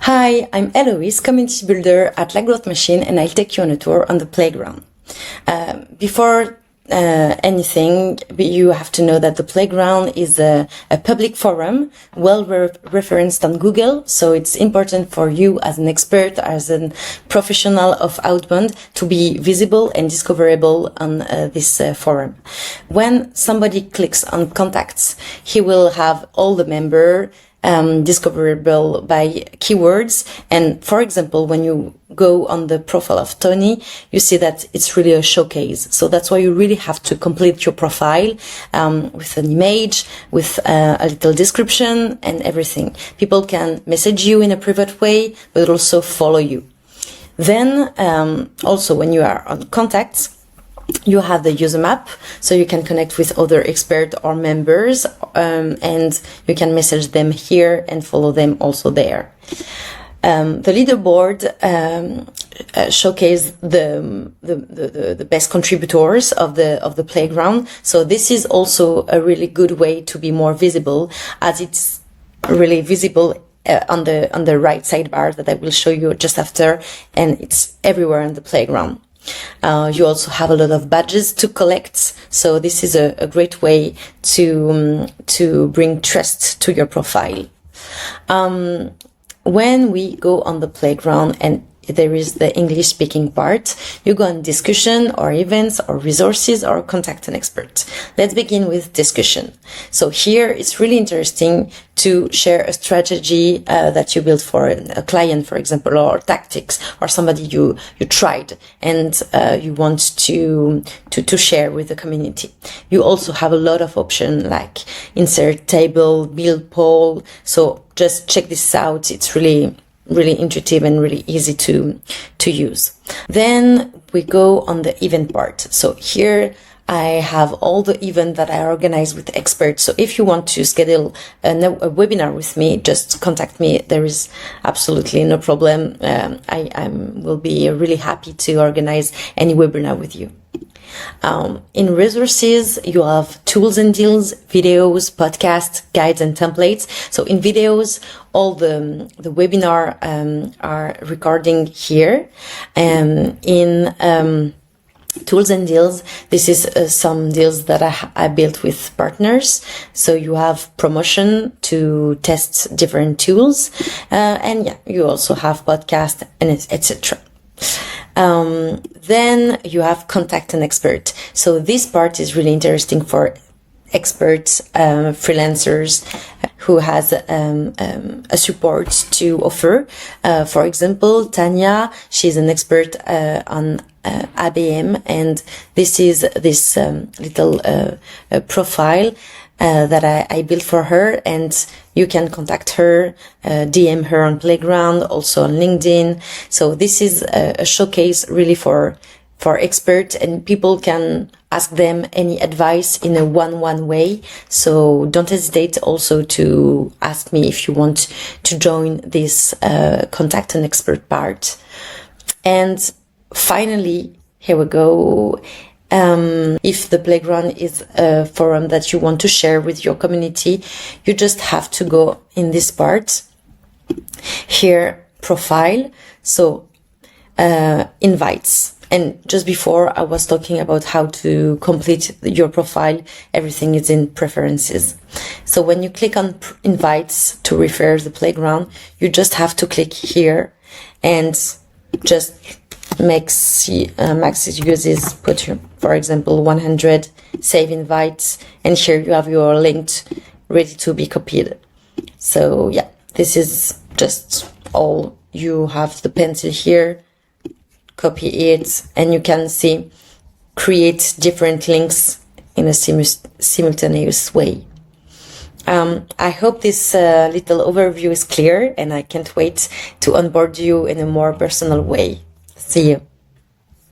Hi, I'm Eloïse, community builder at lagrowthmachine, and I'll take you on a tour on the playground. Before anything, you have to know that the playground is a public forum, well referenced on Google, so it's important for you as an expert, as a professional of outbound, to be visible and discoverable on this forum. When somebody clicks on contacts, he will have all the members discoverable by keywords. And for example, when you go on the profile of Tony, you see that it's really a showcase. So that's why you really have to complete your profile with an image, with a little description and everything. People can message you in a private way, but also follow you. Then also when you are on contacts, you have the user map, so you can connect with other experts or members, and you can message them here and follow them also there. The leaderboard showcase the best contributors of the playground. So this is also a really good way to be more visible, as it's really visible on the right sidebar that I will show you just after, and it's everywhere on the playground. You also have a lot of badges to collect, so this is a great way to bring trust to your profile. When we go on the playground and there is the English speaking part, you go on discussion or events or resources or contact an expert. Let's begin with discussion. So here it's really interesting to share a strategy that you built for a client, for example, or tactics, or somebody you tried and you want to share with the community. You also have a lot of options like insert table, build poll. So just check this out. It's really intuitive and really easy to use. Then we go on the event part. So here I have all the events that I organize with experts. So if you want to schedule a webinar with me, just contact me. There is absolutely no problem. I will be really happy to organize any webinar with you. In resources, you have tools and deals, videos, podcasts, guides, and templates. So in videos, all the webinar are recording here. In tools and deals, this is some deals that I built with partners. So you have promotion to test different tools, and yeah, you also have podcast and etc. Then you have contact an expert. So this part is really interesting for experts, freelancers who has a support to offer. For example, Tanya, she's an expert on ABM, and this is this little profile that I built for her, and you can contact her, DM her on Playground, also on LinkedIn. So this is a showcase really for experts, and people can ask them any advice in a one-on-one way. So don't hesitate also to ask me if you want to join this contact an expert part. And finally, here we go. If the playground is a forum that you want to share with your community, you just have to go in this part here, profile. So invites. And just before I was talking about how to complete your profile, everything is in preferences. So when you click on invites to refer the playground, you just have to click here and just max uses, put your, for example, 100, save invites, and here you have your link ready to be copied. So yeah, this is just all. You have the pencil here, copy it, and you can see create different links in a simultaneous way. I hope this little overview is clear, and I can't wait to onboard you in a more personal way. See you.